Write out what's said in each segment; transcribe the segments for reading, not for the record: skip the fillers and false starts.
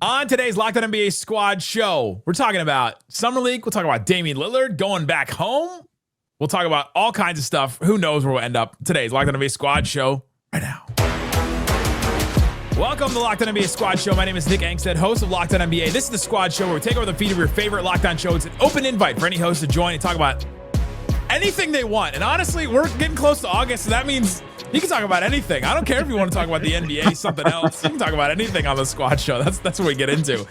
On today's Locked On NBA Squad show, we're talking about Summer League. We'll talk about Damian Lillard going back home. We'll talk about all kinds of stuff. Who knows where we'll end up. Today's Locked On NBA Squad show right now. Welcome to the Locked On NBA Squad show. My name is Nick Angstead, host of Locked On NBA. This is the Squad show where we take over the feed of your favorite Locked On show. It's an open invite for any host to join and talk about anything they want. And honestly, we're getting close to August, so that means you can talk about anything. I don't care if you want to talk about the NBA, something else. You can talk about anything on the Squad show. That's what we get into.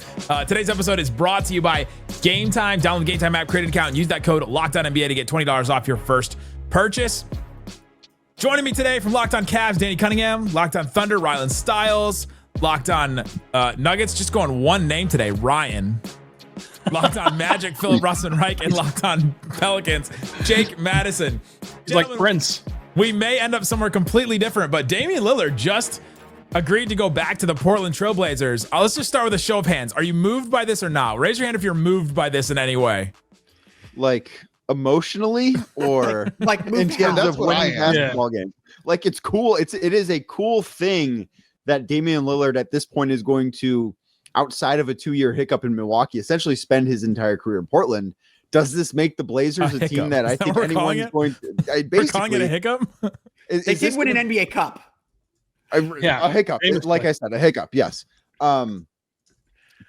Today's episode is brought to you by Game Time. Download the Game Time app, create an account, and use that code LOCKEDONNBA to get $20 off your first purchase. Joining me today from Locked On Cavs, Danny Cunningham. Locked On Thunder, Rylan Stiles. Locked On Nuggets, just going one name today, Ryan. Locked On Magic, Philip Rossman-Reich, and Locked On Pelicans, Jake Madison. He's like Prince. We may end up somewhere completely different, but Damian Lillard just agreed to go back to the Portland Trailblazers. Let's just start with a show of hands. Are you moved by this or not? Raise your hand if you're moved by this in any way. Like emotionally or like in terms of winning basketball games. Like it's cool. It is a cool thing that Damian Lillard at this point is going to, outside of a 2-year hiccup in Milwaukee, essentially spend his entire career in Portland. Does this make the Blazers a team that I think anyone's going to basically? We're calling it a hiccup? They did win an NBA Cup. A hiccup. Like I said, a hiccup. Yes. Does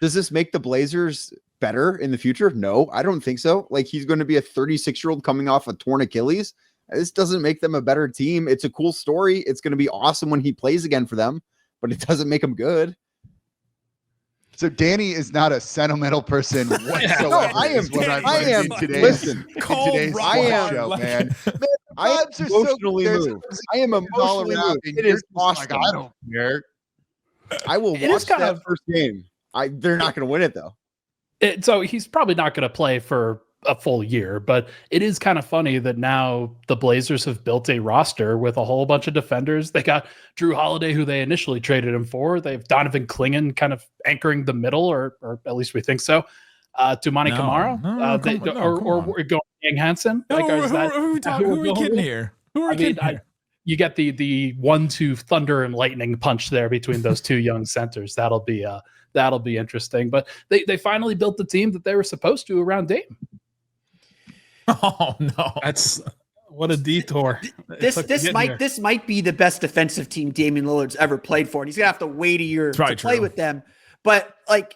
this make the Blazers better in the future? No, I don't think so. Like he's going to be a 36-year-old coming off a torn Achilles. This doesn't make them a better team. It's a cool story. It's going to be awesome when he plays again for them, but it doesn't make them good. So Danny is not a sentimental person whatsoever. No, I am. In today's show, man. I am emotionally moved. I am emotionally moved. It is awesome. Like, I don't care. I will watch that first game. They're not going to win it though. So he's probably not going to play for a full year, but it is kind of funny that now the Blazers have built a roster with a whole bunch of defenders. They got Drew Holiday, who they initially traded him for. They have Donovan Clingan kind of anchoring the middle, or at least we think so. Tumani Kamara, or going Yang Hansen. Who are we kidding here? You get the 1-2 thunder and lightning punch there between those two young centers. That'll be interesting. But they finally built the team that they were supposed to around Dame. Oh no! That's what a detour. This might be the best defensive team Damian Lillard's ever played for, and he's gonna have to wait a year to play with them. But like,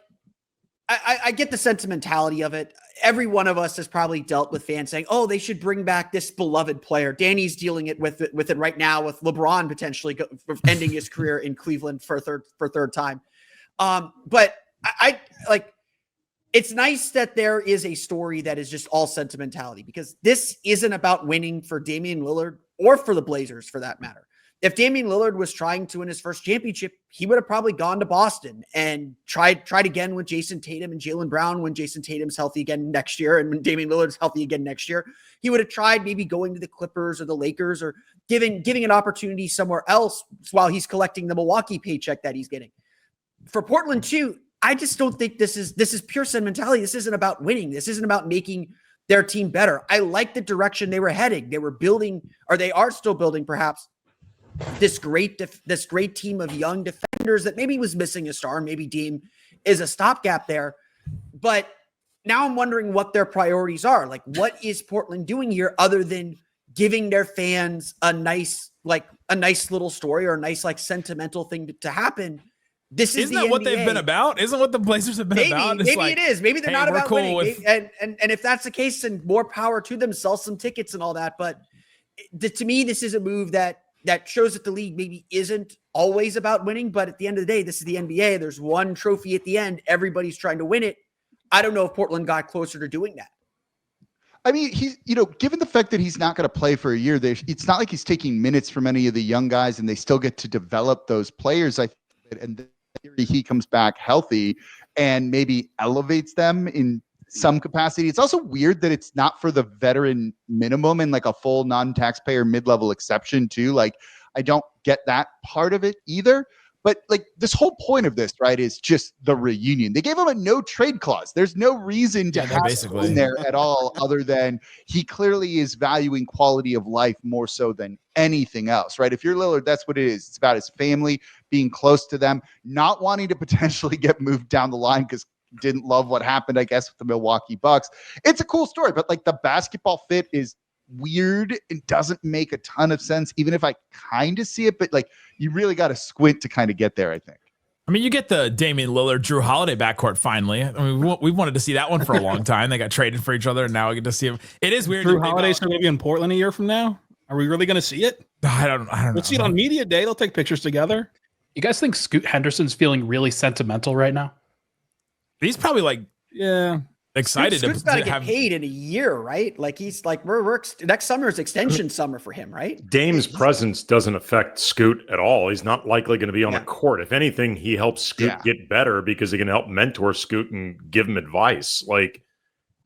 I get the sentimentality of it. Every one of us has probably dealt with fans saying, "Oh, they should bring back this beloved player." Danny's dealing with it right now with LeBron potentially ending his career in Cleveland for third time. But I like. It's nice that there is a story that is just all sentimentality, because this isn't about winning for Damian Lillard or for the Blazers for that matter. If Damian Lillard was trying to win his first championship, he would have probably gone to Boston and tried again with Jason Tatum and Jaylen Brown when Jason Tatum's healthy again next year and when Damian Lillard's healthy again next year. He would have tried maybe going to the Clippers or the Lakers or giving an opportunity somewhere else while he's collecting the Milwaukee paycheck that he's getting. For Portland too, I just don't think this is pure sentimentality. This isn't about winning. This isn't about making their team better. I like the direction they were heading. They were building, or they are still building, perhaps, this great team of young defenders that maybe was missing a star. Maybe Dame is a stopgap there. But now I'm wondering what their priorities are. Like, what is Portland doing here other than giving their fans a nice little story or a nice sentimental thing to happen? Isn't that what they've been about? Isn't what the Blazers have been about? Maybe it is. Maybe they're not about winning. And if that's the case, then more power to them. Sell some tickets and all that. But to me, this is a move that shows that the league maybe isn't always about winning. But at the end of the day, this is the NBA. There's one trophy at the end. Everybody's trying to win it. I don't know if Portland got closer to doing that. I mean, given the fact that he's not going to play for a year, it's not like he's taking minutes from any of the young guys, and they still get to develop those players. And he comes back healthy and maybe elevates them in some capacity. It's also weird that it's not for the veteran minimum and like a full non-taxpayer mid-level exception too. Like, I don't get that part of it either. But like this whole point of this, right, is just the reunion. They gave him a no trade clause. There's no reason to have him in there at all, other than he clearly is valuing quality of life more so than anything else, right? If you're Lillard, that's what it is. It's about his family, being close to them, not wanting to potentially get moved down the line because didn't love what happened, I guess, with the Milwaukee Bucks. It's a cool story, but like the basketball fit is weird and doesn't make a ton of sense, even if I kind of see it, but like you really got to squint to kind of get there, I think. I mean, you get the Damian Lillard, Drew Holiday backcourt finally. I mean, we wanted to see that one for a long time. They got traded for each other, and now we get to see him. It is weird. Drew Holiday's going to be in Portland a year from now. Are we really going to see it? I don't know. We'll see it on media day. They'll take pictures together. You guys think Scoot Henderson's feeling really sentimental right now? He's probably like, yeah, excited Scoot's got to get paid in a year, right? Like he's like we're next summer is extension summer for him, right? Dame's presence doesn't affect Scoot at all. He's not likely going to be on the court. If anything, he helps Scoot get better because he can help mentor Scoot and give him advice. Like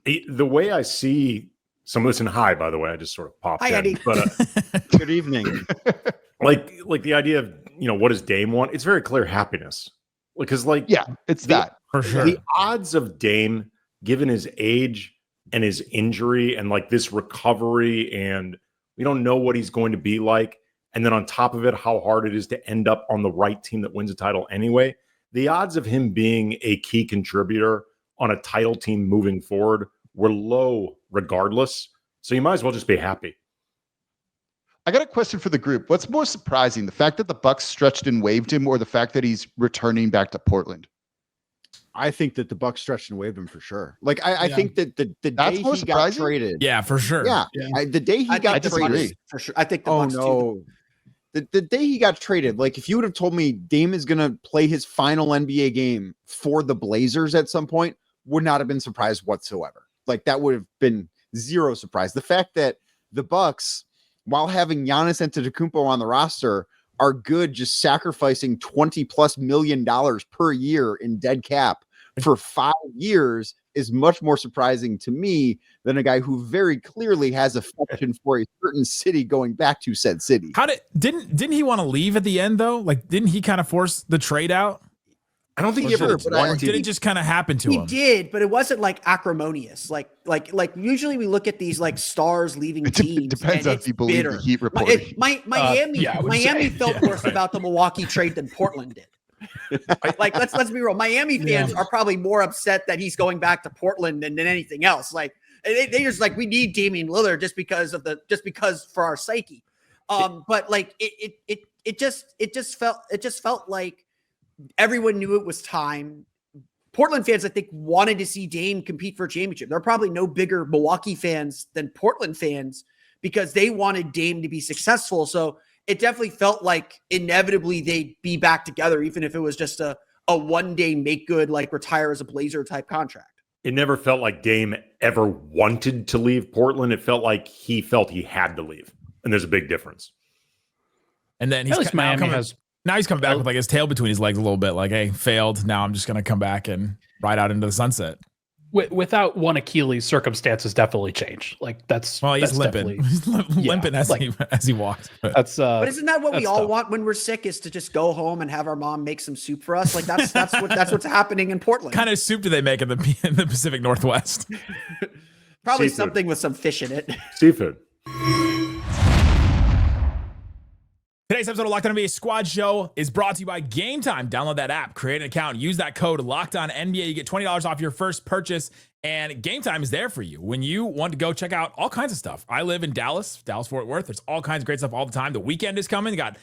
the way I see some listen, hi, by the way, I just sort of popped in. Eddie. But good evening. like the idea of, what does Dame want? It's very clear happiness. Because it's that for sure. The odds of Dame, given his age and his injury and like this recovery, and we don't know what he's going to be like. And then on top of it, how hard it is to end up on the right team that wins a title anyway. The odds of him being a key contributor on a title team moving forward were low regardless. So you might as well just be happy. I got a question for the group. What's more surprising, the fact that the Bucks stretched and waived him, or the fact that he's returning back to Portland? I think that the Bucks stretched and waived him for sure. Like I think that the day he got traded, for sure. The day he got traded, for sure. I think the Bucks too. The day he got traded, like if you would have told me Dame is going to play his final NBA game for the Blazers at some point, would not have been surprised whatsoever. Like that would have been zero surprise. The fact that the Bucks, while having Giannis Antetokounmpo on the roster, are good just sacrificing $20+ million per year in dead cap for 5 years is much more surprising to me than a guy who very clearly has affection for a certain city going back to said city. Didn't he want to leave at the end though? Like didn't he kind of force the trade out? I don't think he ever wanted. Did it just kind of happen to him? He did, but it wasn't like acrimonious. Like usually we look at these like stars leaving teams. It depends on if you believe the Heat reporting. Miami felt worse about the Milwaukee trade than Portland did. Like let's be real. Miami fans are probably more upset that he's going back to Portland than anything else. Like they just like, we need Damian Lillard just because for our psyche. But like it just felt like everyone knew it was time. Portland fans, I think, wanted to see Dame compete for a championship. There are probably no bigger Milwaukee fans than Portland fans because they wanted Dame to be successful. So it definitely felt like inevitably they'd be back together, even if it was just a one-day make good, like retire as a Blazer type contract. It never felt like Dame ever wanted to leave Portland. It felt like he felt he had to leave. And there's a big difference. And then now he's coming back with like his tail between his legs a little bit, like, hey, failed. Now I'm just going to come back and ride out into the sunset. Without one Achilles, circumstances definitely change. Like he's limping. He's limping as he walks. But isn't that what we all want when we're sick? Is to just go home and have our mom make some soup for us? Like that's what's happening in Portland. What kind of soup do they make in the Pacific Northwest? Probably seafood. Something with some fish in it. Seafood. Today's episode of Locked On NBA Squad Show is brought to you by Game Time. Download that app, create an account, use that code LOCKEDONNBA. You get $20 off your first purchase, and Game Time is there for you when you want to go check out all kinds of stuff. I live in Dallas-Fort Worth. There's all kinds of great stuff all the time. The weekend is coming. You got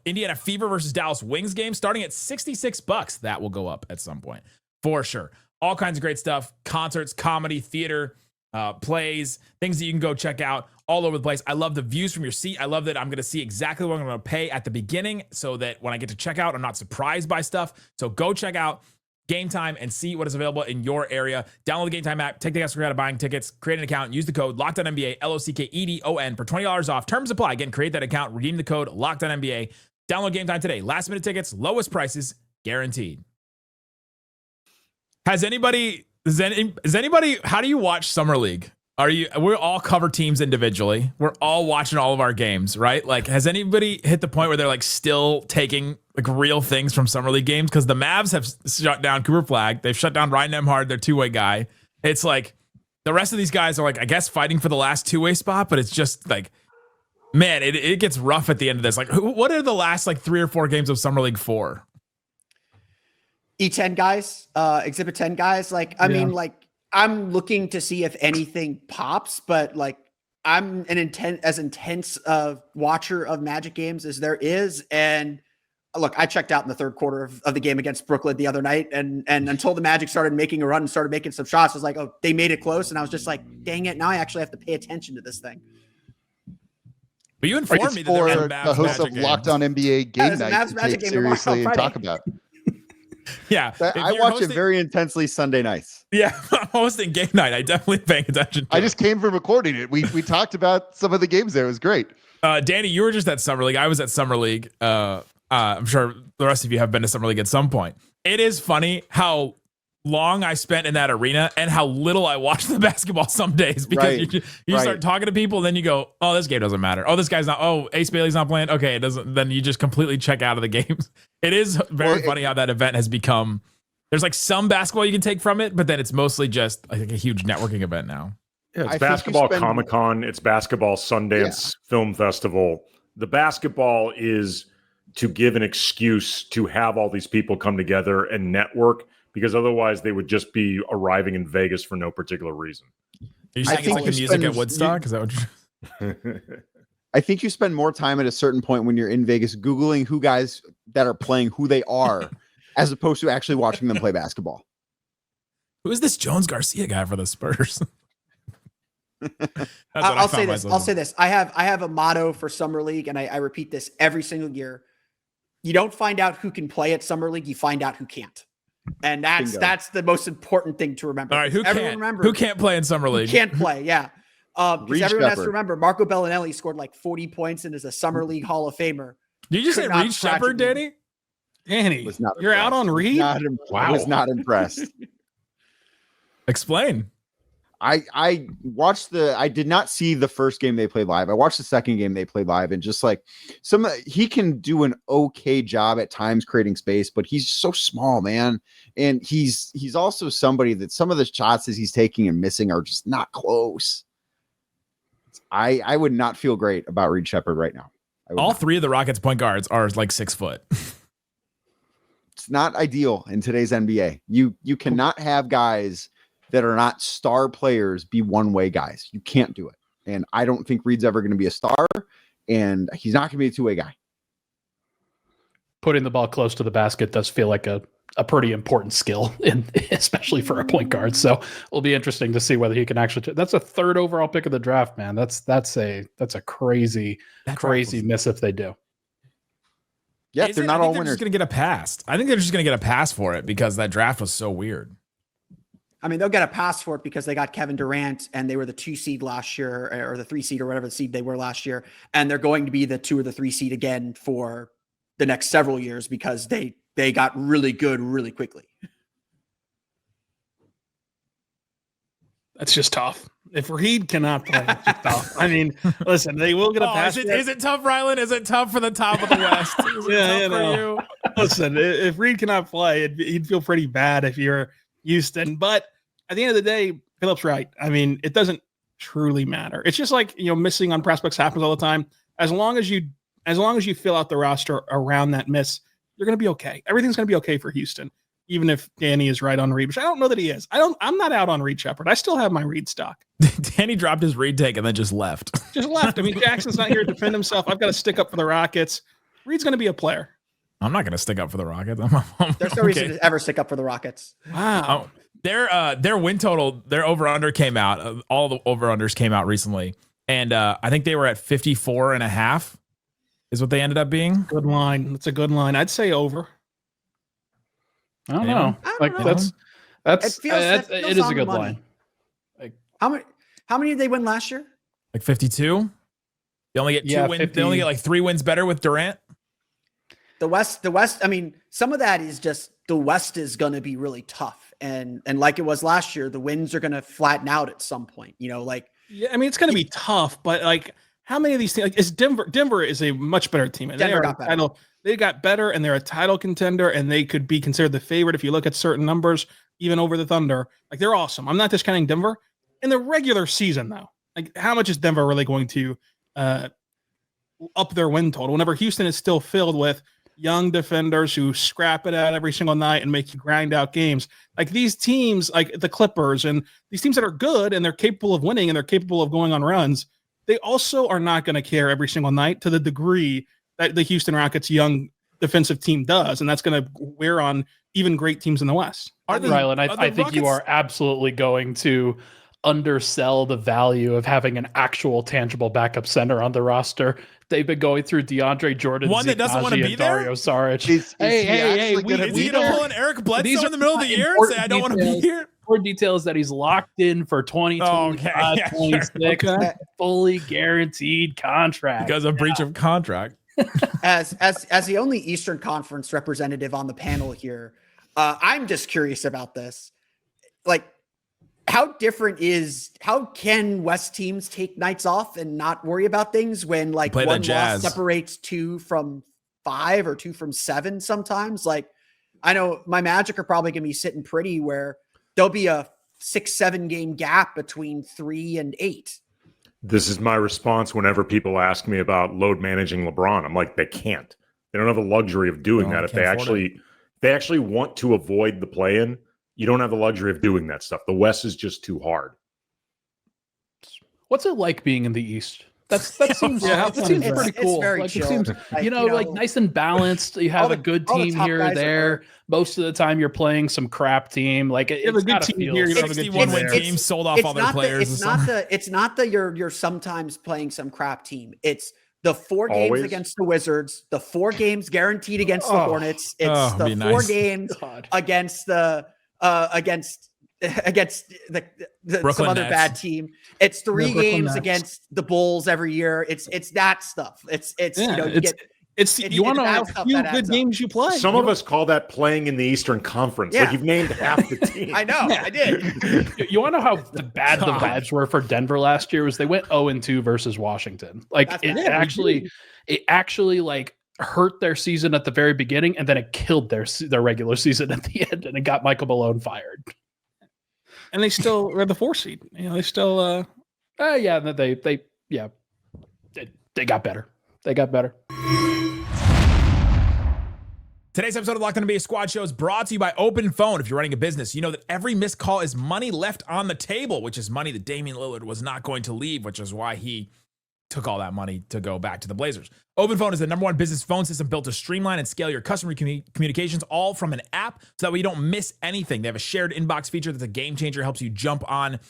Indiana Fever versus Dallas Wings game starting at $66. That will go up at some point for sure. All kinds of great stuff, concerts, comedy, theater, plays, things that you can go check out all over the place. I love the views from your seat. I love that I'm going to see exactly what I'm going to pay at the beginning so that when I get to check out, I'm not surprised by stuff. So go check out Game Time and see what is available in your area. Download the Game Time app, take the guess out of buying tickets, create an account, use the code LOCKEDONNBA, LOCKEDON for $20 off. Terms apply. Again, create that account, redeem the code LOCKEDONNBA. Download Game Time today. Last minute tickets, lowest prices guaranteed. Is anybody, how do you watch Summer League? We're all cover teams individually. We're all watching all of our games, right? Like, has anybody hit the point where they're like still taking like real things from summer league games? Because the Mavs have shut down Cooper Flagg. They've shut down Ryan Nembhard, their two-way guy. It's like the rest of these guys are like, I guess, fighting for the last two-way spot, but it's just like, man, it gets rough at the end of this. Like, what are the last like 3 or 4 games of summer league for? E10 guys, Exhibit 10 guys. Like, I mean, like, I'm looking to see if anything pops, but like, I'm as intense watcher of Magic games as there is. And look, I checked out in the third quarter of the game against Brooklyn the other night. And until the Magic started making a run and started making some shots, I was like, oh, they made it close. And I was just like, dang it. Now I actually have to pay attention to this thing. But you informed me that they're in the host of Locked On NBA Game Night to take seriously and talk about. Yeah, I watch it very intensely Sunday nights. Yeah, I'm hosting game night. I definitely paying attention to I just came from recording it. We talked about some of the games there. It was great. Danny, you were just at Summer League. I was at Summer League. I'm sure the rest of you have been to Summer League at some point. It is funny how long I spent in that arena and how little I watch the basketball some days, because you start talking to people and then you go, oh, this game doesn't matter. Oh, this guy's not. Oh, Ace Bailey's not playing. Okay, it doesn't. Then you just completely check out of the games. It is very funny how that event has become. There's like some basketball you can take from it, but then it's mostly just I think a huge networking event now. Yeah, it's basketball Comic-Con. It's basketball Sundance Film Festival. The basketball is to give an excuse to have all these people come together and network, because otherwise they would just be arriving in Vegas for no particular reason. Are you saying it's like the music at Woodstock? Is that what I think you spend more time at a certain point when you're in Vegas Googling who guys that are playing who they are, as opposed to actually watching them play basketball. Who is this Jones Garcia guy for the Spurs? I'll say this. I have a motto for Summer League, and I repeat this every single year. You don't find out who can play at Summer League, you find out who can't. And that's the most important thing to remember. All right, who can't play in Summer League? Who can't play, yeah. Because everyone has to remember, Marco Bellinelli scored like 40 points and is a Summer League Hall of Famer. Did you just say Reed Shepherd, Danny? Danny, you're out on Reed? Wow. I was not impressed. Explain. I watched I did not see the first game they played live. I watched the second game they played live, and just like he can do an okay job at times creating space, but he's so small, man. And he's also somebody that some of the shots that he's taking and missing are just not close. I would not feel great about Reed Shepherd right now. All 3 of the Rockets point guards are like 6 foot. It's not ideal in today's NBA. You cannot have guys that are not star players be one-way guys. You can't do it. And I don't think Reed's ever going to be a star, and he's not going to be a two-way guy. Putting the ball close to the basket does feel like a pretty important skill, especially for a point guard. So it'll be interesting to see whether he can actually. That's a 3rd overall pick of the draft, man. That's a crazy miss if they do. Yeah, they're not all winners. They're just going to get a pass. I think they're just going to get a pass for it because that draft was so weird. I mean, they'll get a pass for it because they got Kevin Durant and they were the 2 seed last year, or the 3 seed, or whatever the seed they were last year. And they're going to be the 2 or the 3 seed again for the next several years because they got really good really quickly. That's just tough. If Reed cannot play, it's just tough. I mean, listen, they will get a pass. Is it tough, Rylan? Is it tough for the top of the West? Is it tough for you? Listen, if Reed cannot play, you'd feel pretty bad if you're Houston. But at the end of the day, Philip's right. I mean, it doesn't truly matter. It's just like, missing on prospects happens all the time. As long as you fill out the roster around that miss, you're going to be okay. Everything's going to be okay for Houston, even if Danny is right on Reed, which I don't know that he is. I'm not out on Reed Shepherd. I still have my Reed stock. Danny dropped his Reed take and then just left. I mean, Jackson's not here to defend himself. I've got to stick up for the Rockets. Reed's going to be a player. I'm not going to stick up for the Rockets. There's no reason to ever stick up for the Rockets. Wow. Their win total, their over-under came out. All the over-unders came out recently. And I think they were at 54.5 is what they ended up being. Good line. That's a good line. I'd say over. I don't know. It is a good line. Like, how many did they win last year? Like 52. They only get 2 wins. They only get like 3 wins better with Durant. The West. I mean, some of that is just the West is going to be really tough, and like it was last year, the wins are going to flatten out at some point. Yeah, I mean, it's going to be tough, but like, how many of these teams? Like, is Denver is a much better team, and they got better, and they're a title contender, and they could be considered the favorite if you look at certain numbers, even over the Thunder. Like, they're awesome. I'm not discounting Denver in the regular season, though. Like, how much is Denver really going to up their win total whenever Houston is still filled with young defenders who scrap it out every single night and make you grind out games? Like, these teams, like the Clippers and these teams that are good and they're capable of winning and they're capable of going on runs, they also are not going to care every single night to the degree that the Houston Rockets young defensive team does. And that's going to wear on even great teams in the West. Rylan, I think you are absolutely going to undersell the value of having an actual tangible backup center on the roster. They've been going through DeAndre Jordan, one that doesn't want to be there. Dario Saric. Hey, is he going to pull an Eric Bledsoe in the middle of the year and say, "I don't want to be here"? More details that he's locked in for 2025, 26, fully guaranteed contract because of breach of contract. As the only Eastern Conference representative on the panel here, I'm just curious about this. Like, how can West teams take nights off and not worry about things when like one loss separates 2 from 5 or 2 from 7 sometimes? Like, I know my Magic are probably going to be sitting pretty where there'll be a 6-7 game gap between 3 and 8. This is my response whenever people ask me about load managing LeBron. I'm like, they can't. They don't have the luxury of doing that. If they actually want to avoid the play-in, you don't have the luxury of doing that stuff. The West is just too hard. What's it like being in the East? That seems pretty cool. It's very like, chill. it seems, like nice and balanced. You have a good team here or there. Most of the time, you're playing some crap team. Like, you have a good team here. You have a good 61-win team. Sold off all their players. It's not that you're sometimes playing some crap team. It's the 4 games against the Wizards, the 4 games guaranteed against the Hornets. It's the 4 games against the some other bad team. It's 3 games against the Bulls every year. It's that stuff. You want to know how few good games you play. Some of us call that playing in the Eastern Conference. Yeah. Like, you've named half the team. I know, I did. You want to know how bad the vibes were for Denver last year? Was they went 0-2 versus Washington. Like, it actually like hurt their season at the very beginning, and then it killed their regular season at the end, and it got Michael Malone fired. And they still were the 4 seed. They still they got better. They got better. Today's episode of Locked On NBA Squad Show is brought to you by Open Phone. If you're running a business, you know that every missed call is money left on the table, which is money that Damian Lillard was not going to leave, which is why he took all that money to go back to the Blazers. Open Phone is the #1 business phone system built to streamline and scale your customer communications, all from an app, so that way you don't miss anything. They have a shared inbox feature that's a game changer, helps you jump on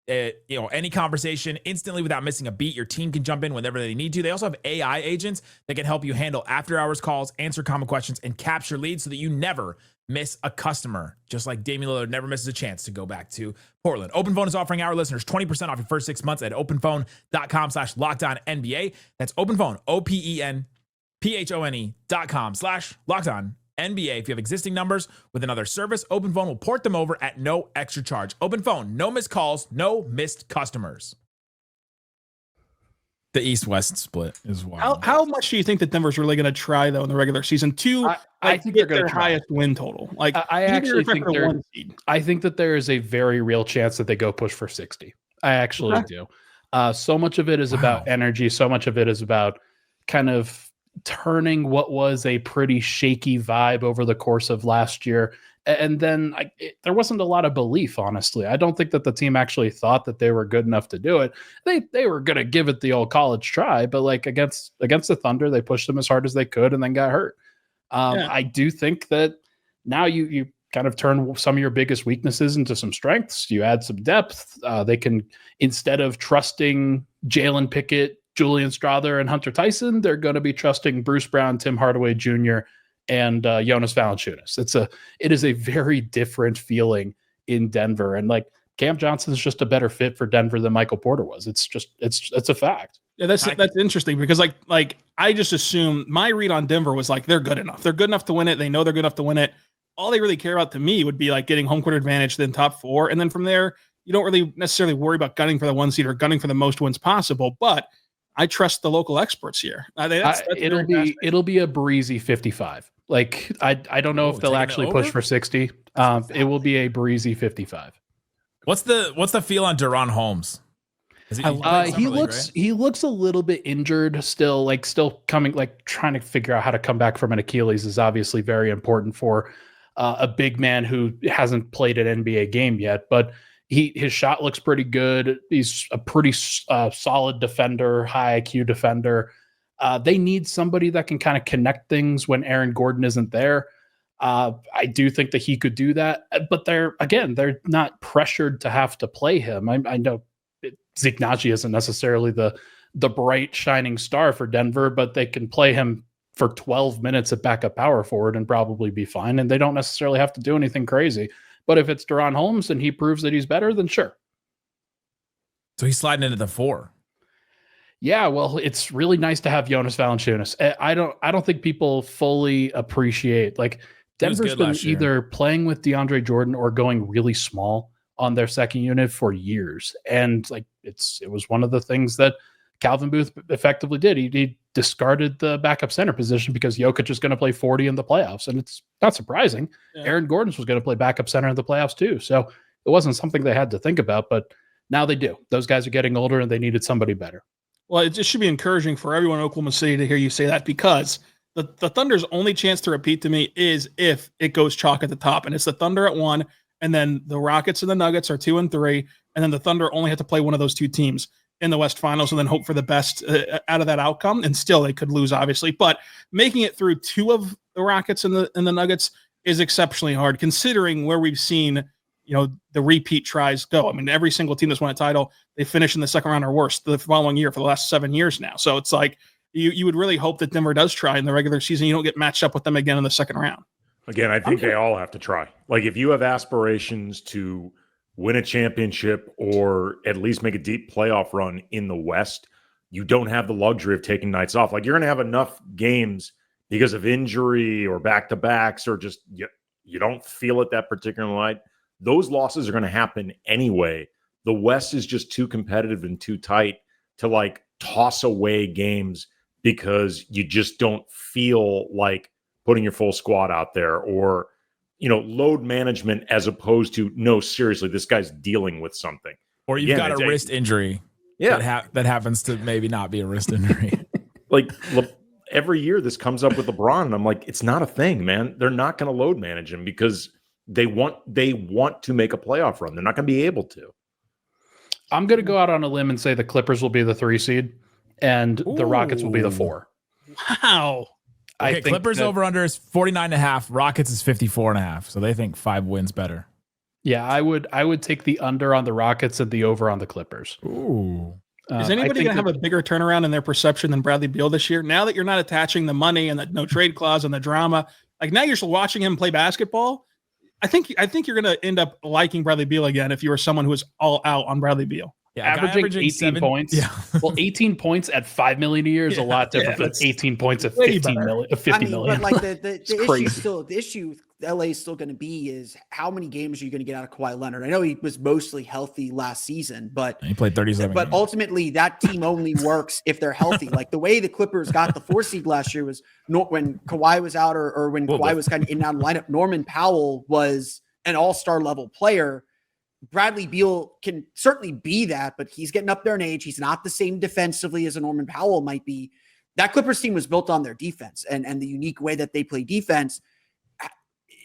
any conversation instantly without missing a beat. Your team can jump in whenever they need to. They also have AI agents that can help you handle after-hours calls, answer common questions, and capture leads so that you never miss a customer, just like Damian Lillard never misses a chance to go back to Portland. OpenPhone is offering our listeners 20% off your first 6 months at openphone.com/LockedOnNBA. That's OpenPhone, OpenPhone.com/LockedOnNBA. If you have existing numbers with another service, OpenPhone will port them over at no extra charge. OpenPhone, no missed calls, no missed customers. The East-West split is wild. How much do you think that Denver's really going to try, though, in the regular season to I think they're going to highest win total? Like, I actually think I think that there is a very real chance that they go push for 60. I actually do. So much of it is about energy. So much of it is about kind of turning what was a pretty shaky vibe over the course of last year. And then there wasn't a lot of belief, honestly. I don't think that the team actually thought that they were good enough to do it. They were going to give it the old college try, but like against the Thunder, they pushed them as hard as they could and then got hurt. I do think that now you kind of turn some of your biggest weaknesses into some strengths. You add some depth. They can, instead of trusting Jalen Pickett, Julian Strawther, and Hunter Tyson, they're going to be trusting Bruce Brown, Tim Hardaway Jr., and Jonas Valanciunas. It is a very different feeling in Denver, and like Cam Johnson is just a better fit for Denver than Michael Porter was. It's a fact. Yeah, that's interesting because like I just assume my read on Denver was like they're good enough. They're good enough to win it. They know they're good enough to win it. All they really care about to me would be like getting home court advantage, then top 4, and then from there you don't really necessarily worry about gunning for the 1 seed or gunning for the most wins possible. But I trust the local experts here. It'll be a breezy 55. Like I don't know if they'll actually push for 60. It will be a breezy 55. What's the feel on Deron Holmes? He looks a little bit injured still, trying to figure out how to come back from an Achilles is obviously very important for a big man who hasn't played an NBA game yet, but his shot looks pretty good. He's a pretty solid defender, high IQ defender. They need somebody that can kind of connect things when Aaron Gordon isn't there. I do think that he could do that, but they're not pressured to have to play him. I know Zeke Naji isn't necessarily the bright shining star for Denver, but they can play him for 12 minutes at backup power forward and probably be fine. And they don't necessarily have to do anything crazy. But if it's Deron Holmes and he proves that he's better, then sure. So he's sliding into the 4. Yeah, well, it's really nice to have Jonas Valanciunas. I don't think people fully appreciate, like, Denver's been either playing with DeAndre Jordan or going really small on their second unit for years. And like it was one of the things that Calvin Booth effectively did. He discarded the backup center position because Jokic is going to play 40 in the playoffs. And it's not surprising. Yeah. Aaron Gordon was going to play backup center in the playoffs too. So it wasn't something they had to think about, but now they do. Those guys are getting older and they needed somebody better. Well, it just should be encouraging for everyone in Oklahoma City to hear you say that, because the Thunder's only chance to repeat to me is if it goes chalk at the top, and it's the Thunder at 1, and then the Rockets and the Nuggets are 2 and 3, and then the Thunder only have to play one of those 2 teams in the West Finals and then hope for the best out of that outcome. And still they could lose, obviously, but making it through 2 of the Rockets and the Nuggets is exceptionally hard, considering where we've seen, the repeat tries go. I mean, every single team that's won a title, they finish in the second round or worse the following year for the last 7 years now. So it's like you would really hope that Denver does try in the regular season. You don't get matched up with them again in the second round. Again, I think they all have to try. Like, if you have aspirations to win a championship or at least make a deep playoff run in the West, you don't have the luxury of taking nights off. Like, you're going to have enough games because of injury or back-to-backs or just you don't feel it that particular night. Those losses are going to happen anyway. The West is just too competitive and too tight to, like, toss away games because you just don't feel like putting your full squad out there, or, load management as opposed to, no, seriously, this guy's dealing with something. Or you've got a wrist injury. Yeah. That happens to maybe not be a wrist injury. Like, every year this comes up with LeBron, and I'm like, it's not a thing, man. They're not going to load manage him because they want to make a playoff run. They're not going to be able to. I'm going to go out on a limb and say the Clippers will be the 3 seed and the Rockets will be the 4. Wow. Okay, I think Clippers over under is 49.5. Rockets is 54.5. So they think 5 wins better. Yeah, I would take the under on the Rockets and the over on the Clippers. Ooh. Is anybody going to have a bigger turnaround in their perception than Bradley Beal this year? Now that you're not attaching the money and the no trade clause and the drama, like, now you're still watching him play basketball. I think you're going to end up liking Bradley Beal again if you were someone who was all out on Bradley Beal. Yeah, averaging 18 points. Yeah. Well, 18 points at $5 million a year is a lot different than 18 points at 50 million. But like the issue LA is still going to be is how many games are you going to get out of Kawhi Leonard? I know he was mostly healthy last season, but he played 37. But ultimately, that team only works if they're healthy. Like, the way the Clippers got the 4 seed last year was when Kawhi was out or when Kawhi was kind of in and out of the lineup. Norman Powell was an all-star level player. Bradley Beal can certainly be that, but he's getting up there in age. He's not the same defensively as a Norman Powell might be. That Clippers team was built on their defense and the unique way that they play defense.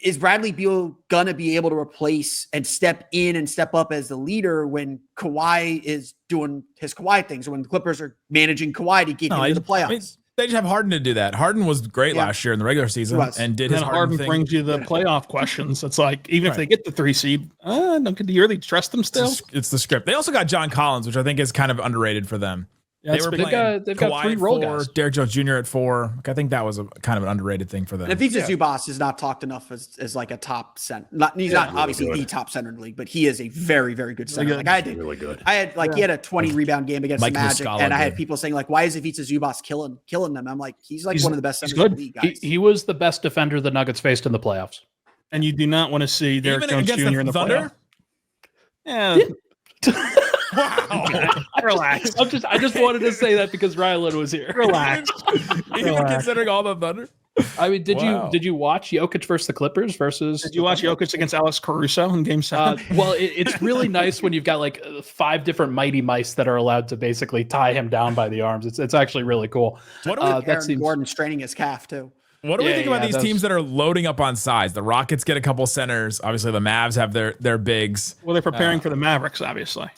Is Bradley Beal going to be able to replace and step in and step up as the leader when Kawhi is doing his Kawhi things, or when the Clippers are managing Kawhi to get into the playoffs? I mean, they just have Harden to do that. Harden was great last year in the regular season and did his Harden thing. Brings you the playoff questions. It's like, even if they get the 3 seed, do you really trust them still? It's the script. They also got John Collins, which I think is kind of underrated for them. Yeah, they were playing. They've got 3 role guys. Derrick Jones Jr. at 4. I think that was a kind of an underrated thing for them. And Ivica Zubac is not talked enough as like a top center. He's not really obviously the top center in the league, but he is a very, very good center. Like really good. I had he had a 20 rebound game against the Magic, and I had people saying like, "Why is Ivica Zubac killing them?" I'm like, he's one of the best centers in the league, guys. He was the best defender the Nuggets faced in the playoffs, and you do not want to see Derrick Jones Jr. in the Thunder. Yeah. Wow. Relax. I just wanted to say that because Ryland was here. Relax. Even considering all the Thunder. I mean, did you watch Jokic versus the Clippers versus? Did you watch Jokic against Alex Caruso in Game 7? Well, it's really nice when you've got like 5 different mighty mice that are allowed to basically tie him down by the arms. It's actually really cool. What do we Aaron Gordon straining his calf too? What do we think about these teams that are loading up on size? The Rockets get a couple centers. Obviously, the Mavs have their bigs. Well, they're preparing for the Mavericks, obviously.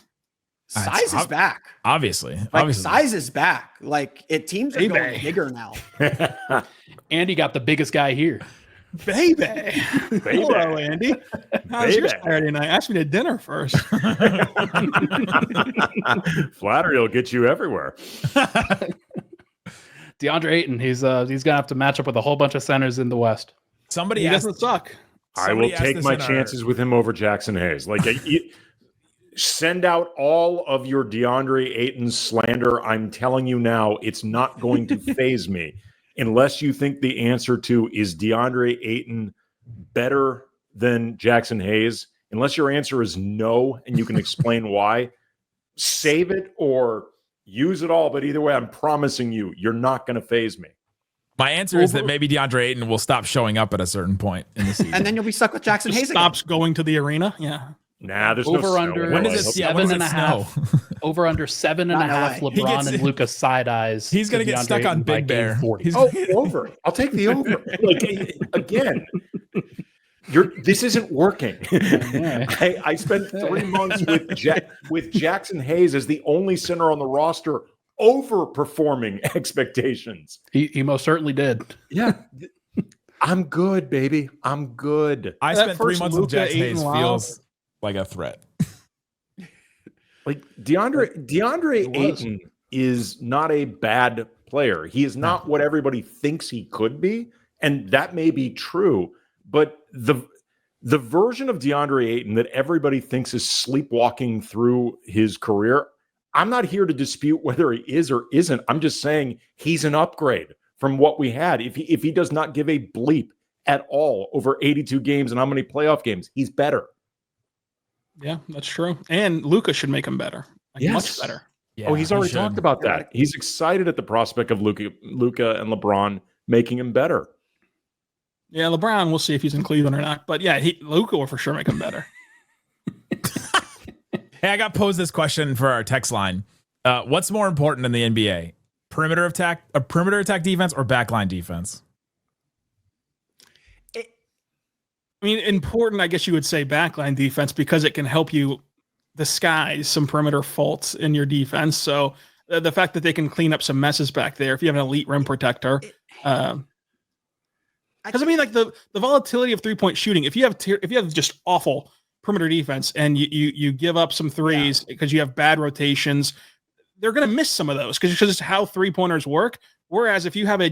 Size is back. Obviously. Size is back. Like teams are going bigger now. Andy got the biggest guy here. Baby. Hello, Andy. How's your Saturday night? Ask me to dinner first. Flattery will get you everywhere. DeAndre Ayton, he's gonna have to match up with a whole bunch of centers in the West. He doesn't suck. I will take my chances with him over Jackson Hayes. Like, send out all of your DeAndre Ayton slander. I'm telling you now, it's not going to faze me unless you think the answer to is DeAndre Ayton better than Jackson Hayes. Unless your answer is no, and you can explain why, save it or use it all. But either way, I'm promising you, you're not going to faze me. My answer is that maybe DeAndre Ayton will stop showing up at a certain point in the season. And then you'll be stuck with Jackson Hayes. Stops going to the arena. Yeah. Nah, there's over no under. snow. When is it 7.5? Over under 7.5. LeBron and Luka side eyes. He's gonna get stuck on Big Bear. Over. I'll take the over. Like, again, this isn't working. I spent 3 months with Jackson Hayes as the only center on the roster, overperforming expectations. He most certainly did. Yeah. I'm good, baby. I'm good. I spent 3 months with Jackson Hayes. Feels like a threat. Like DeAndre Ayton is not a bad player. He is not what everybody thinks he could be, and that may be true. But the version of DeAndre Ayton that everybody thinks is sleepwalking through his career, I'm not here to dispute whether he is or isn't. I'm just saying he's an upgrade from what we had. If he does not give a bleep at all over 82 games and how many playoff games, he's better. Yeah, that's true. And Luka should make him better. Much better. Yeah, he's already talked about that. He's excited at the prospect of Luka and LeBron making him better. Yeah, LeBron, we'll see if he's in Cleveland or not. But yeah, Luka will for sure make him better. Hey, I got posed this question for our text line. What's more important in the NBA? Perimeter attack defense or backline defense? I mean, important, I guess you would say backline defense because it can help you disguise some perimeter faults in your defense. So the fact that they can clean up some messes back there, if you have an elite rim protector, because I mean, like the volatility of 3-point shooting, if you have just awful perimeter defense and you give up some threes because you have bad rotations, they're going to miss some of those because it's how 3-pointers work. Whereas if you have a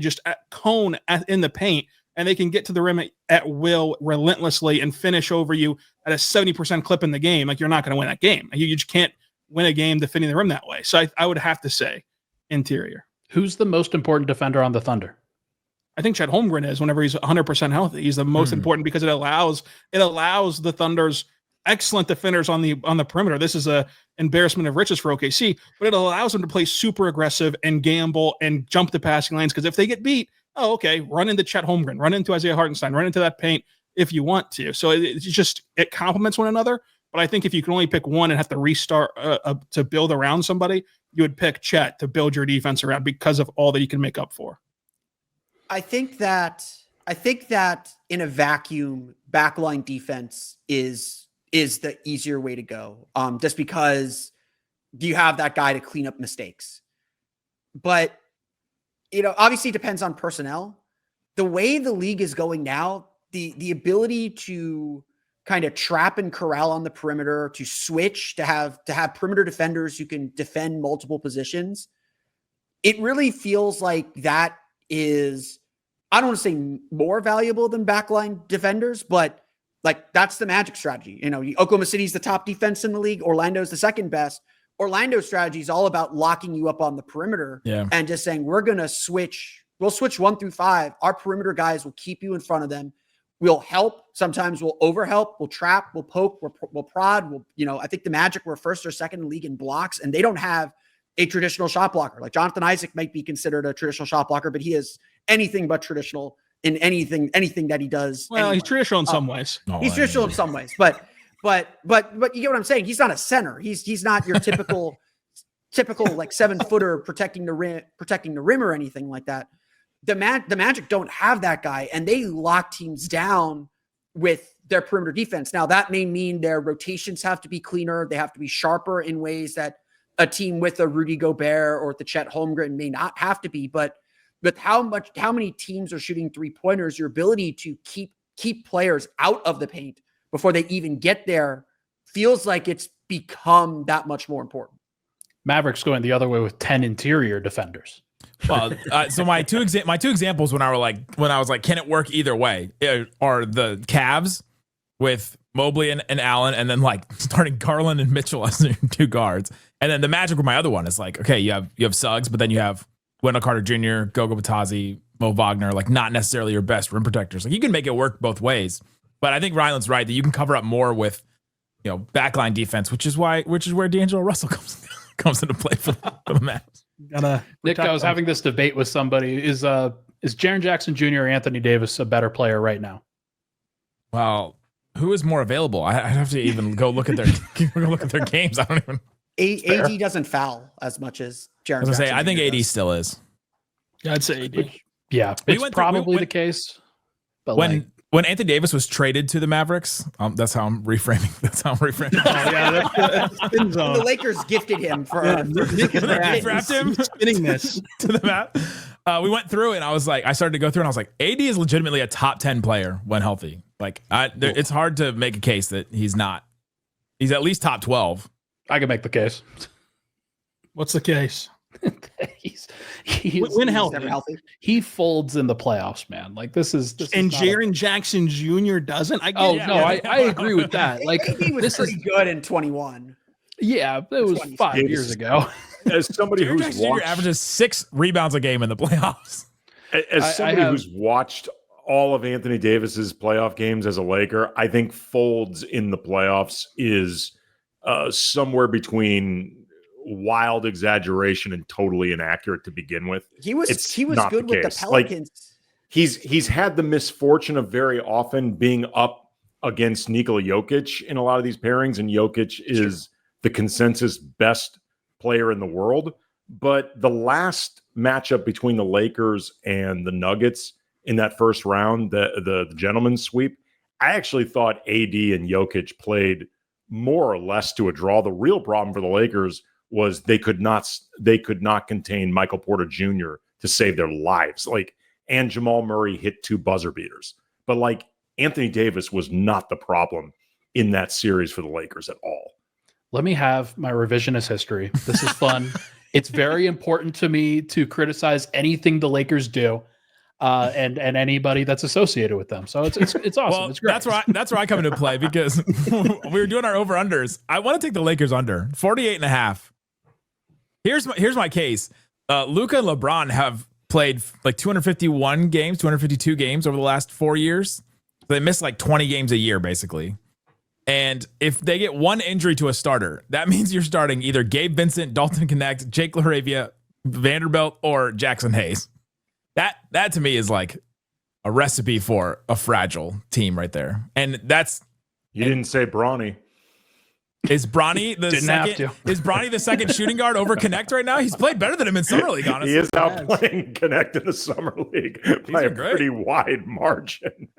cone in the paint, and they can get to the rim at will relentlessly and finish over you at a 70% clip in the game, like you're not going to win that game. You just can't win a game defending the rim that way. So I would have to say interior. Who's the most important defender on the Thunder? I think Chet Holmgren is whenever he's 100% healthy. He's the most important because it allows the Thunder's excellent defenders on the perimeter. This is a embarrassment of riches for OKC, but it allows them to play super aggressive and gamble and jump the passing lanes. Because if they get beat, run into Chet Holmgren, run into Isaiah Hartenstein, run into that paint if you want to. So it complements one another. But I think if you can only pick one and have to restart to build around somebody, you would pick Chet to build your defense around because of all that you can make up for. I think that in a vacuum, backline defense is the easier way to go. Just because you have that guy to clean up mistakes. But obviously it depends on personnel. The way the league is going now, the ability to kind of trap and corral on the perimeter, to switch, to have perimeter defenders who can defend multiple positions, it really feels like that is, I don't want to say more valuable than backline defenders, but like that's the Magic strategy. You know, Oklahoma City's the top defense in the league. Orlando's the second best. Orlando's strategy is all about locking you up on the perimeter and just saying, we'll switch 1 through 5. Our perimeter guys will keep you in front of them. We'll help. Sometimes we'll overhelp. We'll trap. We'll poke. We'll prod. I think the Magic were first or second in the league in blocks, and they don't have a traditional shot blocker. Like Jonathan Isaac might be considered a traditional shot blocker, but he is anything but traditional in anything that he does. Well, anyway. He's traditional in some ways. He's traditional in some ways, but you get what I'm saying? He's not a center. He's not your typical like 7-footer protecting the rim or anything like that. The Magic don't have that guy, and they lock teams down with their perimeter defense. Now that may mean their rotations have to be cleaner. They have to be sharper in ways that a team with a Rudy Gobert or the Chet Holmgren may not have to be. But how many teams are shooting 3-pointers? Your ability to keep players out of the paint before they even get there feels like it's become that much more important. Mavericks going the other way with 10 interior defenders. Well, so my two examples when I was like, can it work either way? Are the Cavs with Mobley and Allen, and then like starting Garland and Mitchell as their 2 guards, and then the Magic with my other one is like, okay, you have Suggs, but then you have Wendell Carter Jr., Gogo Batadze, Mo Wagner, like not necessarily your best rim protectors. Like you can make it work both ways, but I think Ryland's right that you can cover up more with backline defense, which is where D'Angelo Russell comes into play for the Mavs. Nick, I was having this debate with somebody. Is Jaren Jackson Jr. or Anthony Davis a better player right now? Well, who is more available? I'd have to even go look at their games. I don't even. AD doesn't foul as much as Jaren Jackson. I think AD still is. Yeah, I'd say AD. Yeah, it's probably the case. But when Anthony Davis was traded to the Mavericks, that's how I'm reframing. The Lakers gifted him for draft him spinning this to the map. We went through and I started to go through and I was like, AD is legitimately a top 10 player when healthy. Like it's hard to make a case that he's not. He's at least top 12. I can make the case. What's the case? he's healthy. He folds in the playoffs, man. Like this is Jaren Jackson Jr. doesn't. I agree with that. Like he was pretty good in 21. Yeah, it was 5 years ago. As somebody who's watched, averages 6 rebounds a game in the playoffs. As somebody who's watched all of Anthony Davis's playoff games as a Laker, I think folds in the playoffs is somewhere between wild exaggeration and totally inaccurate to begin with. He was good with the Pelicans. Like, he's had the misfortune of very often being up against Nikola Jokic in a lot of these pairings, and Jokic is the consensus best player in the world. But the last matchup between the Lakers and the Nuggets in that first round, the gentleman's sweep, I actually thought AD and Jokic played more or less to a draw. The real problem for the Lakers was they could not contain Michael Porter Jr. to save their lives. Like, and Jamal Murray hit 2 buzzer beaters. But like Anthony Davis was not the problem in that series for the Lakers at all. Let me have my revisionist history. This is fun. It's very important to me to criticize anything the Lakers do. And anybody that's associated with them. So it's awesome. Well, it's great. That's where I come into play because we were doing our over-unders. I want to take the Lakers under 48.5. Here's my case. Luka and LeBron have played like 251 games, 252 games over the last 4 years. They miss like 20 games a year, basically. And if they get one injury to a starter, that means you're starting either Gabe Vincent, Dalton Connect, Jake LaRavia, Vanderbilt, or Jackson Hayes. That to me is like a recipe for a fragile team right there. And that's didn't say Bronny. Is Bronny the second shooting guard over Connect right now? He's played better than him in Summer League, honestly. He is outplaying Connect in the Summer League by a pretty wide margin.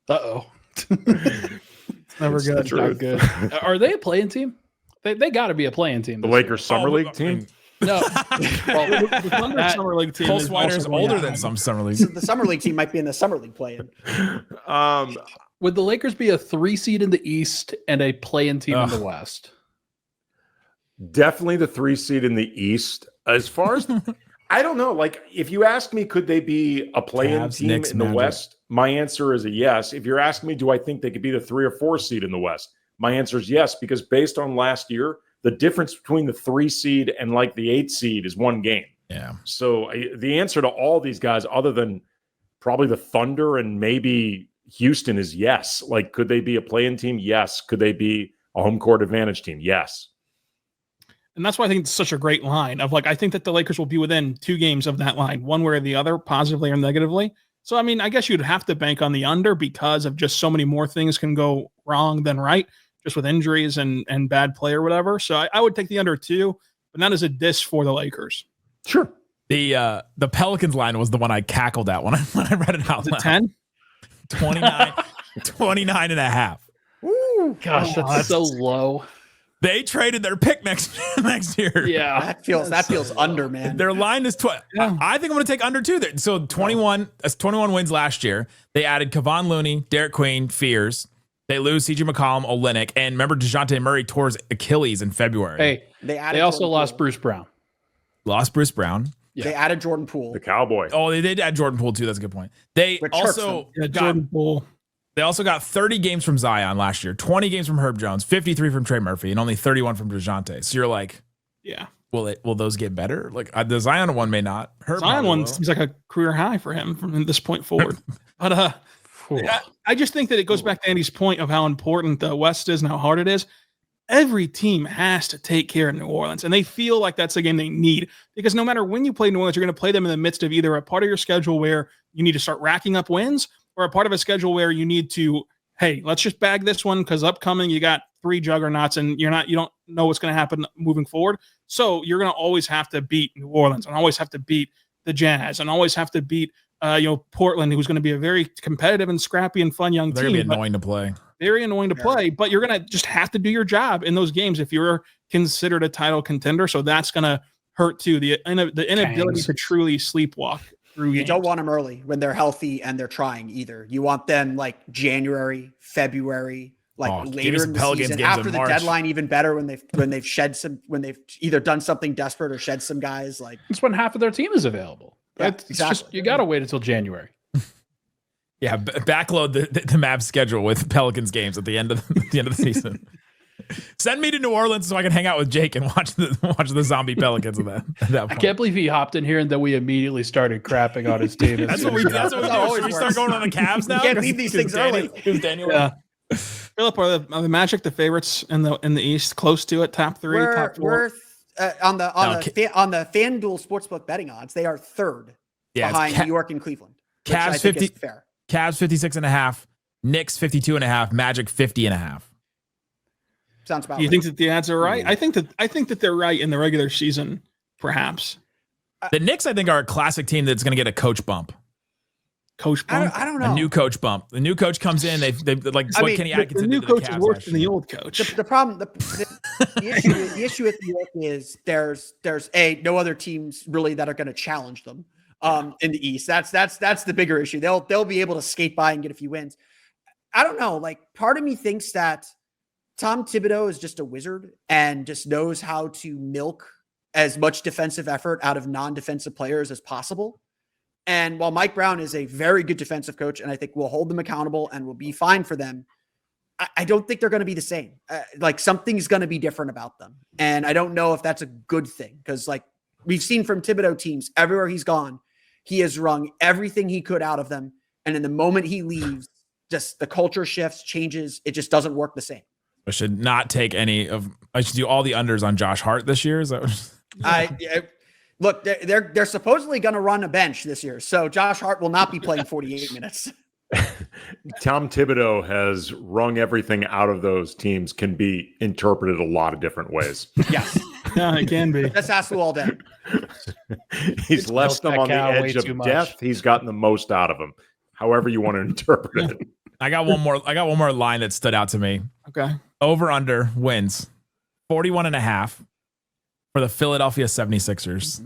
Uh-oh. Never good. Not good. Are they a play-in team? They got to be a play-in team. The Lakers Summer League team? No. Well, the Thunder Summer League team Cole is Swider's older than some Summer League. So the Summer League team might be in the Summer League play-in. Would the Lakers be a 3 seed in the East and a play-in team in the West? Definitely the 3 seed in the East. As far as I don't know, like if you ask me, could they be a play-in team Knicks, in the Magic. West? My answer is a yes. If you're asking me, do I think they could be the 3 or 4 seed in the West? My answer is yes, because based on last year, the difference between the 3 seed and like the 8 seed is 1 game. Yeah. So the answer to all these guys, other than probably the Thunder and maybe Houston, is yes. Like, could they be a play-in team? Yes. Could they be a home court advantage team? Yes. And that's why I think it's such a great line of like, I think that the Lakers will be within 2 games of that line, one way or the other, positively or negatively. So, I mean, I guess you'd have to bank on the under because of just so many more things can go wrong than right, just with injuries and bad play or whatever. So I would take the under 2, but not as a diss for the Lakers. Sure. The Pelicans line was the one I cackled at when I read it out loud. 10? 29 and a half. Ooh, gosh, that's so low. They traded their pick next year. Yeah, that feels under, man. Their line is I think I'm going to take under 2 there. So 21 wins last year. They added Kevon Looney, Derek Queen, Fears. They lose C.J. McCollum, Olynyk, and remember DeJounte Murray tore his Achilles in February. Hey, they also lost Bruce Brown. Lost Bruce Brown. Yeah. They added Jordan Poole, the Cowboy. Oh, they did add Jordan Poole too. That's a good point. They also Jordan Poole. They also got 30 games from Zion last year, 20 games from Herb Jones, 53 from Trey Murphy, and only 31 from DeJounte. So you're like, yeah, will those get better? Like the Zion one may not. Herb Zion one seems like a career high for him from this point forward. But I just think that it goes back to Andy's point of how important the West is and how hard it is. Every team has to take care of New Orleans, and they feel like that's the game they need because no matter when you play New Orleans, you're going to play them in the midst of either a part of your schedule where you need to start racking up wins or a part of a schedule where you need to, hey, let's just bag this one because upcoming you got 3 juggernauts and you don't know what's going to happen moving forward. So you're going to always have to beat New Orleans and always have to beat the Jazz and always have to beat Portland, who's going to be a very competitive and scrappy and fun young team. They're going to be annoying to play. Very annoying to play, but you're going to just have to do your job in those games if you're considered a title contender. So that's going to hurt too. The inability to truly sleepwalk through games. You don't want them early when they're healthy and they're trying either. You want them like January, February, later in the season after the deadline, even better when they've either done something desperate or shed some guys. Like it's when half of their team is available. Yeah, exactly. Just, you got to wait until January. Yeah, backload the Mavs schedule with Pelicans games at the end of the season. Send me to New Orleans so I can hang out with Jake and watch the zombie Pelicans at that point. I can't believe he hopped in here and then we immediately started crapping on his team. That's what we do. Should we start going on the Cavs now? You can't leave these things early. Yeah. Philip, are the Magic the favorites in the East? Close to it, top 3, top 4. On the FanDuel Sportsbook betting odds, they are 3rd behind New York and Cleveland. Cavs 50 fair. Cavs 56.5, Knicks 52.5, Magic 50.5. Sounds about. Do you think that the odds are right? I think that they're right in the regular season, perhaps. The Knicks, I think, are a classic team that's going to get a coach bump. Coach bump? I don't know. A new coach bump. The new coach comes in. They like what Kenny Atkinson. The new coach is worse than the old coach. The problem, the issue with New York is there's no other teams really that are going to challenge them in the East. That's the bigger issue. They'll be able to skate by and get a few wins. I don't know. Like part of me thinks that Tom Thibodeau is just a wizard and just knows how to milk as much defensive effort out of non-defensive players as possible. And while Mike Brown is a very good defensive coach, and I think will hold them accountable and will be fine for them, I don't think they're going to be the same. Like something's going to be different about them. And I don't know if that's a good thing because like we've seen from Thibodeau teams everywhere he's gone, he has wrung everything he could out of them. And in the moment he leaves, just the culture shifts, changes. It just doesn't work the same. I should not take any of. I should do all the unders on Josh Hart this year. Is that what? Look, they're supposedly going to run a bench this year, so Josh Hart will not be playing 48 minutes. Tom Thibodeau has wrung everything out of those teams. Can be interpreted a lot of different ways. Yes, yeah, it can be. Let's ask all day. He's left them on the edge of death. He's gotten the most out of them. However you want to interpret it. I got one more line that stood out to me. Okay. Over under wins 41.5 for the Philadelphia 76ers.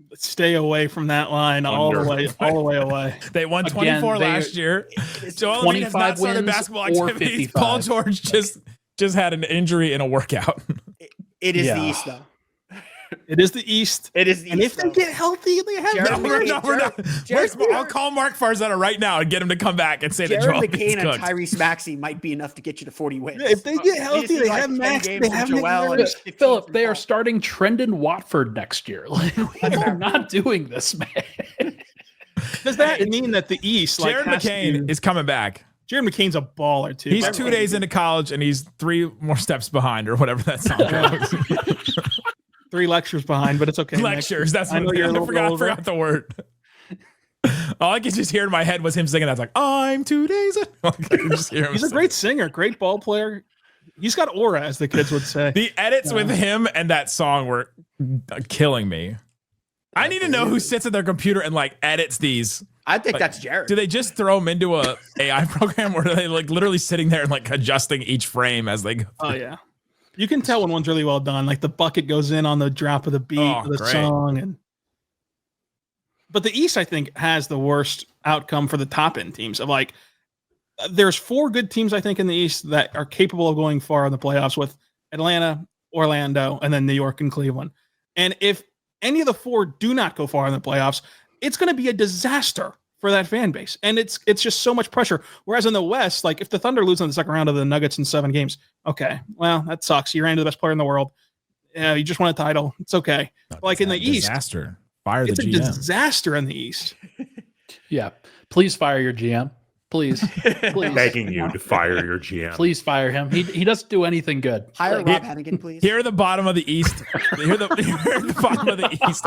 Let's stay away from that line all the way away. They won 24 last year. Joel Embiid has not started basketball activities. Paul George just had an injury in a workout. It is the East though. It is the East. It is the and East. if they get healthy, they have I'll call Mark Farzetta right now and get him to come back and say that Joel McCain and Tyrese Maxey might be enough to get you to 40 wins. Yeah, if they get healthy, they have Max. They have Joel. Philip, they are starting Trendon Watford next year. Like, they're not doing this, man. Does that mean that the East, Jaren McCain is coming back? Jaren McCain's a baller too. He's 2 days into college and he's 3 more steps behind, or whatever that song goes. 3 lectures behind, but it's okay. Lectures. That's what I forgot the word. All I could just hear in my head was him singing. That's like, I'm 2 days in. He's a great singer, great ball player. He's got aura, as the kids would say. The edits with him and that song were killing me. I need to know who sits at their computer and like edits these. I think that's Jared. Do they just throw them into a AI program, or are they like literally sitting there and like adjusting each frame as they go through? Oh yeah, you can tell when one's really well done. Like the bucket goes in on the drop of the beat of the song, but the East, I think, has the worst outcome for the top end teams. Of like, there's 4 good teams I think in the East that are capable of going far in the playoffs, with Atlanta, Orlando, and then New York and Cleveland. And if any of the 4 do not go far in the playoffs, it's going to be a disaster for that fan base. And it's just so much pressure. Whereas in the West, like if the Thunder lose in the second round of the Nuggets in 7 games, okay, well, that sucks. You ran into the best player in the world. You just won a title. It's okay. Like in the East, disaster. Fire the GM. It's a disaster in the East. Yeah. Please fire your GM. Please. Begging you to fire your GM. Please fire him. He doesn't do anything good. Hire Rob Hennigan, please. Here are the bottom of the East. Here are the bottom of the East.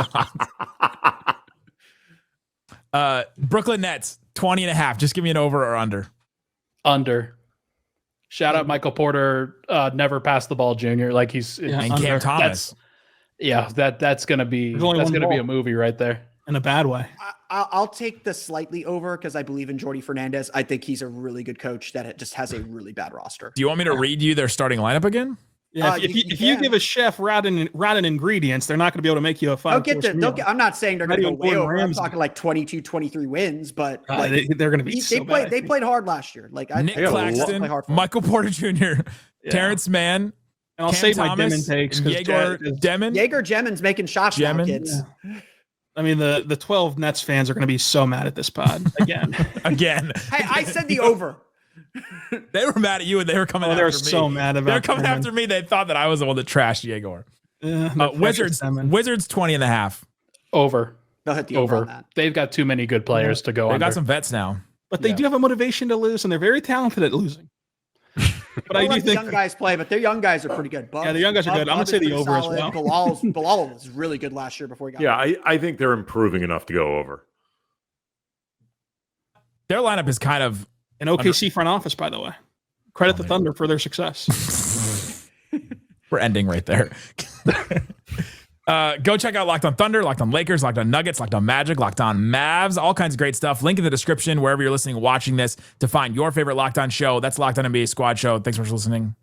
Brooklyn Nets 20.5. Just give me an over or under. Under. Shout out Michael Porter. Never passed the ball, Junior. Like and Cam Thomas. That's gonna be a movie right there. In a bad way. I'll take the slightly over because I believe in Jordy Fernandez. I think he's a really good coach that just has a really bad roster. Do you want me to read you their starting lineup again? Yeah, if you give a chef rotten ingredients, they're not going to be able to make you a 5-course meal. I'm not saying they're going to go way over. I'm talking like 22, 23 wins, but they're going to be They played hard last year. Like Nick Claxton, Michael Porter Jr., Terrence Mann, and I'll save my Demon takes. Jaeger Jemin's making shots now, kids. Yeah. I mean, the 12 Nets fans are going to be so mad at this pod again. Hey, I said the over. They were mad at you, and they were coming after me. They're so mad about. They're coming after me. They thought that I was the one that trashed Jaeger. Wizards 20.5. Over. They'll hit the over on that. They've got too many good players to go. They've got some vets now, but they do have a motivation to lose, and they're very talented at losing. But I do think young guys play, but their young guys are pretty good. Yeah, the young guys are good. I'm gonna say the over as well. Bilal was really good last year before he got. Yeah, I think they're improving enough to go over. Their lineup is kind of an OKC front office, by the way. Credit the Thunder for their success. We're ending right there. Go check out Locked on Thunder, Locked on Lakers, Locked on Nuggets, Locked on Magic, Locked on Mavs, all kinds of great stuff. Link in the description wherever you're listening, watching this, to find your favorite Locked on show. That's Locked on NBA Squad Show. Thanks for listening.